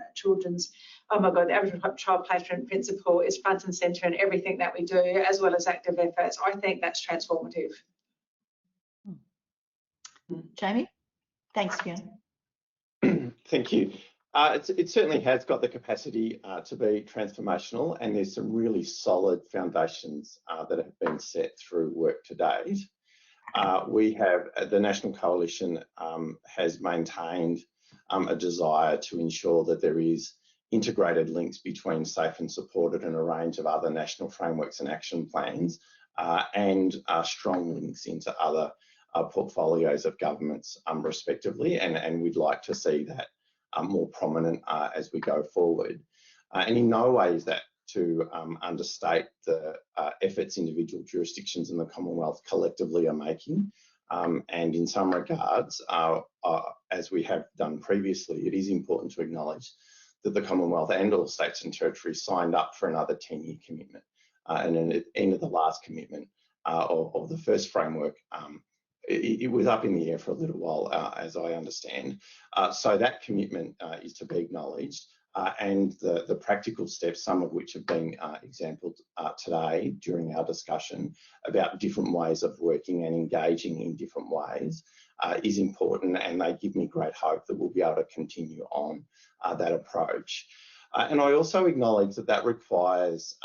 the Aboriginal Child Placement Principle is front and centre in everything that we do, as well as active efforts. I think that's transformative.
Jamie? Thanks, Fiona.
Thank you. It certainly has got the capacity to be transformational, and there's some really solid foundations that have been set through work to date. We have, the National Coalition has maintained a desire to ensure that there is integrated links between safe and supported and a range of other national frameworks and action plans, and strong links into other portfolios of governments respectively, and we'd like to see that more prominent as we go forward. And in no way is that to understate the efforts individual jurisdictions in the Commonwealth collectively are making. And in some regards, as we have done previously, it is important to acknowledge that the Commonwealth and all states and territories signed up for another 10-year commitment. And at the end of the last commitment of the first framework, it was up in the air for a little while, as I understand. So that commitment is to be acknowledged, and the practical steps, some of which have been exampled today during our discussion about different ways of working and engaging in different ways, is important, and they give me great hope that we'll be able to continue on that approach. And I also acknowledge that that requires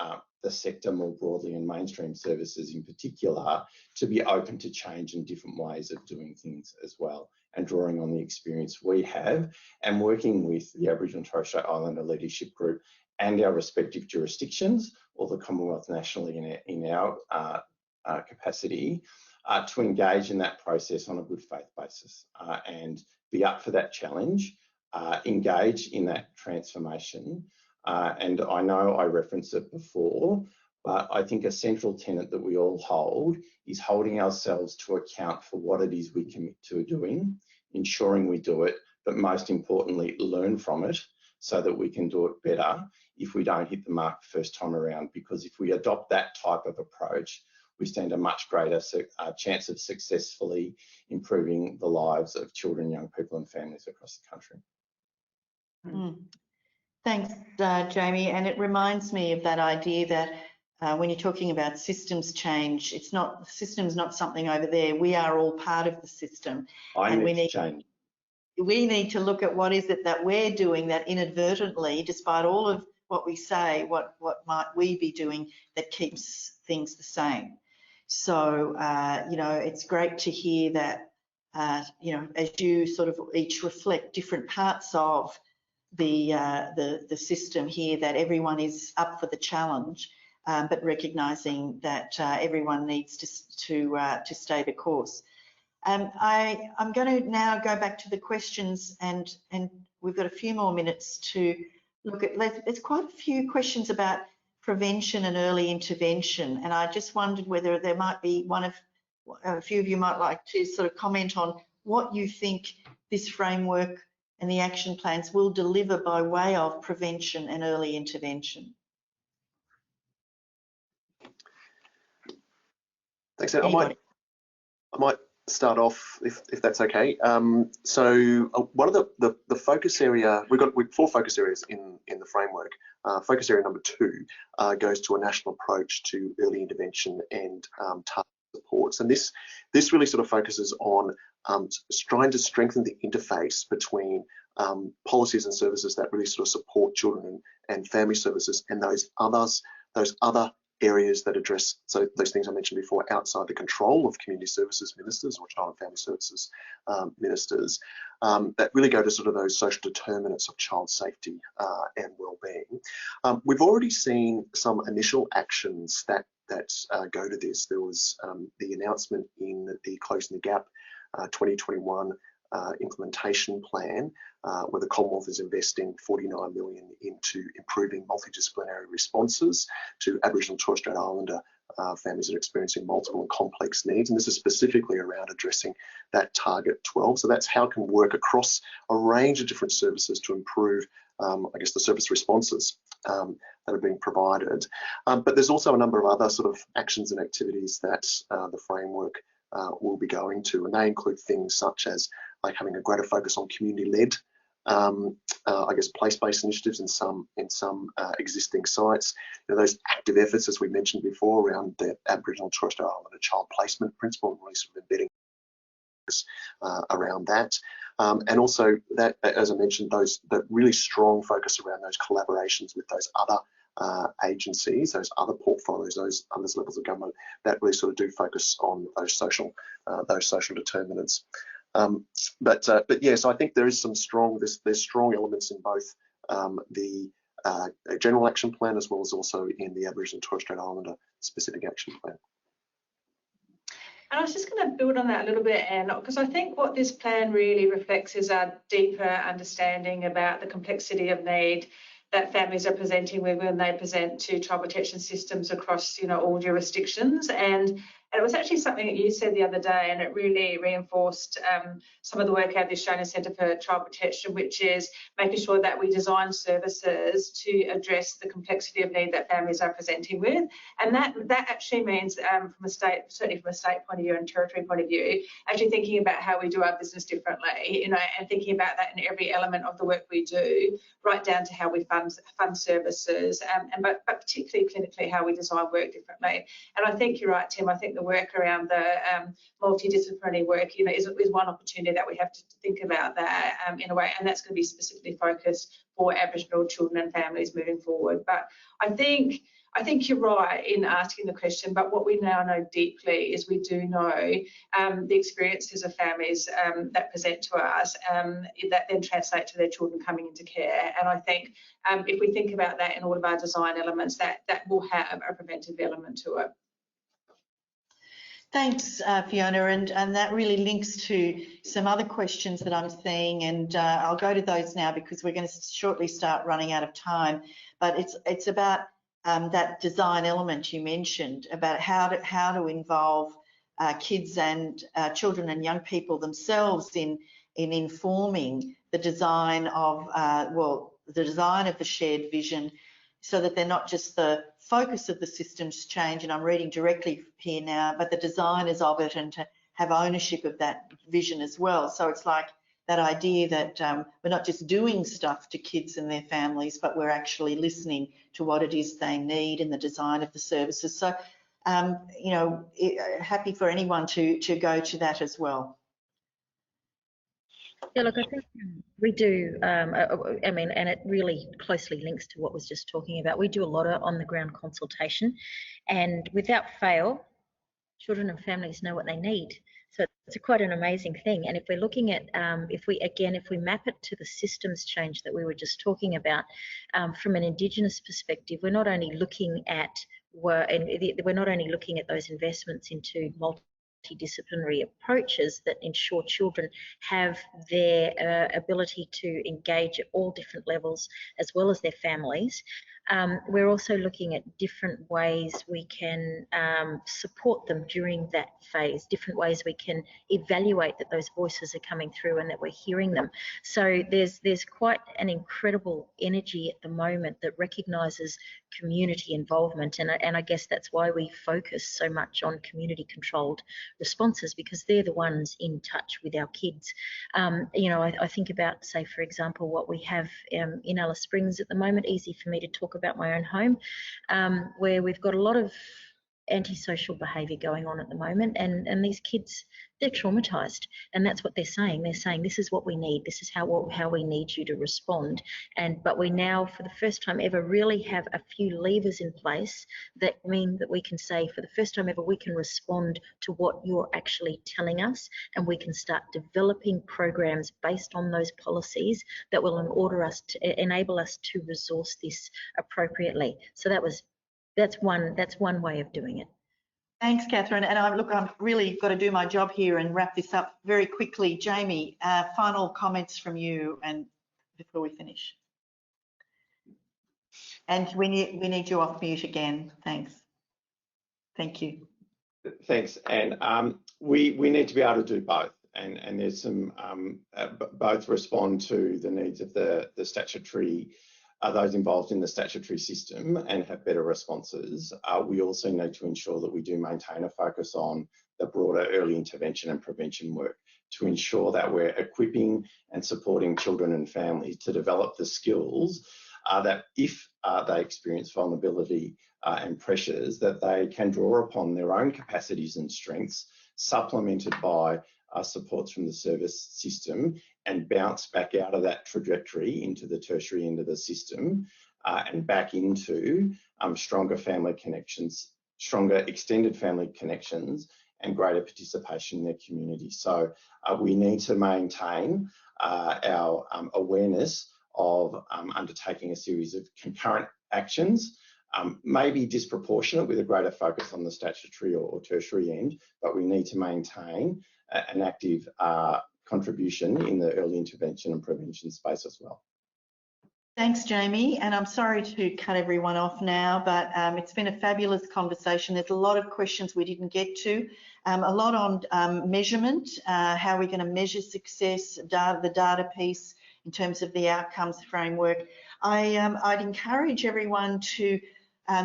the sector more broadly and mainstream services in particular to be open to change in different ways of doing things as well, and drawing on the experience we have and working with the Aboriginal and Torres Strait Islander Leadership Group and our respective jurisdictions, or the Commonwealth nationally in our capacity, to engage in that process on a good faith basis and be up for that challenge, engage in that transformation. And I know I referenced it before, but I think a central tenet that we all hold is holding ourselves to account for what it is we commit to doing, ensuring we do it, but most importantly, learn from it so that we can do it better if we don't hit the mark the first time around. Because if we adopt that type of approach, we stand a much greater chance of successfully improving the lives of children, young people and families across the country.
Thanks, Jamie. And it reminds me of that idea that when you're talking about systems change, it's not, the system's not something over there. We are all part of the system. And we need to look at what is it that we're doing that inadvertently, despite all of what we say, what might we be doing that keeps things the same. So, you know, it's great to hear that, you know, as you sort of each reflect different parts of the system here, that everyone is up for the challenge, but recognising that everyone needs to stay the course. I'm going to now go back to the questions, and we've got a few more minutes to look at. There's quite a few questions about prevention and early intervention, and I just wondered whether there might be a few of you might like to sort of comment on what you think this framework and the action plans will deliver by way of prevention and early intervention.
Thanks, Anne. I might start off if that's okay. So one of the focus area, we've 4 focus areas in the framework. Focus area number 2 goes to a national approach to early intervention and target supports, and this really sort of focuses on trying to strengthen the interface between policies and services that really sort of support children and family services, and those other areas that address those things I mentioned before outside the control of community services ministers or child and family services ministers, that really go to sort of those social determinants of child safety and well-being. We've already seen some initial actions that go to this. There was the announcement in the Closing the Gap 2021 implementation plan, where the Commonwealth is investing $49 million into improving multidisciplinary responses to Aboriginal and Torres Strait Islander families that are experiencing multiple and complex needs, and this is specifically around addressing that target 12. So that's how it can work across a range of different services to improve, I guess, the service responses that are being provided. But there's also a number of other sort of actions and activities that the framework will be going to, and they include things such as like having a greater focus on community-led, I guess, place-based initiatives in some existing sites. You know, those active efforts, as we mentioned before, around the Aboriginal and Torres Strait Islander child placement principle, and really sort of embedding around that. And also that, as I mentioned, that really strong focus around those collaborations with those other agencies, those other portfolios, those other levels of government that really sort of do focus on those social determinants. But yes, I think there is some strong there's strong elements in both the General Action Plan as well as also in the Aboriginal and Torres Strait Islander Specific Action Plan.
And I was just going to build on that a little bit, Anne, because I think what this plan really reflects is a deeper understanding about the complexity of need that families are presenting with when they present to child protection systems across, all jurisdictions. And it was actually something that you said the other day, and it really reinforced some of the work out of the Australian Centre for Child Protection, which is making sure that we design services to address the complexity of need that families are presenting with. And that actually means certainly from a state point of view and territory point of view, actually thinking about how we do our business differently, and thinking about that in every element of the work we do, right down to how we fund services, but particularly clinically how we design work differently. And I think you're right, Tim. I think the work around the multidisciplinary work, is one opportunity that we have to think about that in a way, and that's going to be specifically focused for Aboriginal children and families moving forward. But I think you're right in asking the question, but what we now know deeply is we do know the experiences of families that present to us that then translate to their children coming into care. And I think if we think about that in all of our design elements, that will have a preventive element to it.
Thanks, Fiona, and that really links to some other questions that I'm seeing, and I'll go to those now because we're going to shortly start running out of time. But it's about that design element you mentioned, about how to involve kids and children and young people themselves in informing the design of the shared vision, so that they're not just the focus of the systems change, and I'm reading directly here now, but the designers of it, and to have ownership of that vision as well. So it's like that idea that we're not just doing stuff to kids and their families, but we're actually listening to what it is they need in the design of the services. So, happy for anyone to go to that as well.
Yeah, look, I think we do, and it really closely links to what was just talking about. We do a lot of on-the-ground consultation, and without fail, children and families know what they need. So it's quite an amazing thing. And if we're looking at, if we map it to the systems change that we were just talking about, from an Indigenous perspective, we're not only looking at those investments into multidisciplinary approaches that ensure children have their ability to engage at all different levels, as well as their families. We're also looking at different ways we can support them during that phase, different ways we can evaluate that those voices are coming through and that we're hearing them. So there's quite an incredible energy at the moment that recognises community involvement, and I guess that's why we focus so much on community-controlled responses, because they're the ones in touch with our kids. I think about, say, for example, what we have in Alice Springs at the moment. Easy for me to talk about my own home, where we've got a lot of antisocial behaviour going on at the moment, and these kids, they're traumatised, and that's what they're saying. They're saying, this is what we need, this is how we need you to respond. But we now, for the first time ever, really have a few levers in place that mean that we can say, for the first time ever, we can respond to what you're actually telling us, and we can start developing programs based on those policies that will enable us to resource this appropriately. So that's one way of doing it.
Thanks, Catherine. And I've really got to do my job here and wrap this up very quickly. Jamie, final comments from you, and before we finish. And we need you off mute again. Thanks. Thank you.
Thanks. And we need to be able to do both. And there's some both respond to the needs of the statutory, those involved in the statutory system, and have better responses. We also need to ensure that we do maintain a focus on the broader early intervention and prevention work to ensure that we're equipping and supporting children and families to develop the skills that if they experience vulnerability and pressures, that they can draw upon their own capacities and strengths, supplemented by supports from the service system and bounce back out of that trajectory into the tertiary end of the system and back into stronger family connections, stronger extended family connections, and greater participation in their community. So we need to maintain our awareness of undertaking a series of concurrent actions, maybe disproportionate with a greater focus on the statutory or tertiary end, but we need to maintain an active contribution in the early intervention and prevention space as well.
Thanks, Jamie, and I'm sorry to cut everyone off now, but it's been a fabulous conversation. There's a lot of questions we didn't get to, a lot on measurement, how we're going to measure success, the data piece in terms of the outcomes framework. I'd encourage everyone to,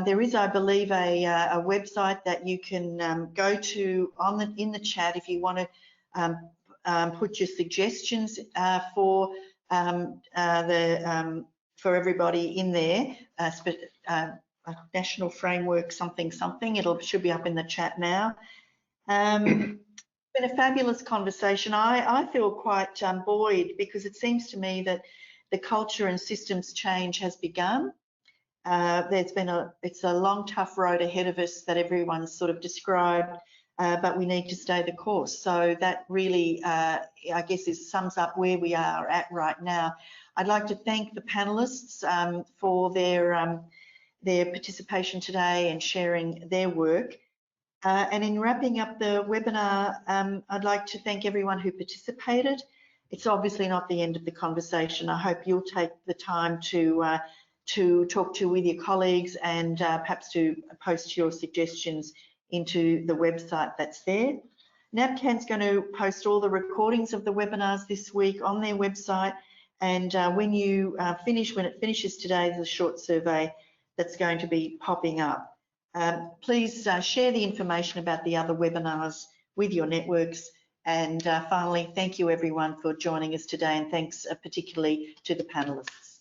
there is, I believe, a website that you can go to in the chat if you want to put your suggestions for for everybody in there, a national framework something. It should be up in the chat now. It's been a fabulous conversation. I feel quite buoyed because it seems to me that the culture and systems change has begun. It's a long, tough road ahead of us that everyone's sort of described, but we need to stay the course. So that really, I guess, sums up where we are at right now. I'd like to thank the panelists for their participation today and sharing their work. And in wrapping up the webinar, I'd like to thank everyone who participated. It's obviously not the end of the conversation. I hope you'll take the time to talk with your colleagues and perhaps to post your suggestions into the website that's there. NABCAN's going to post all the recordings of the webinars this week on their website. And when it finishes today, there's a short survey that's going to be popping up. Please share the information about the other webinars with your networks. And finally, thank you everyone for joining us today, and thanks particularly to the panelists.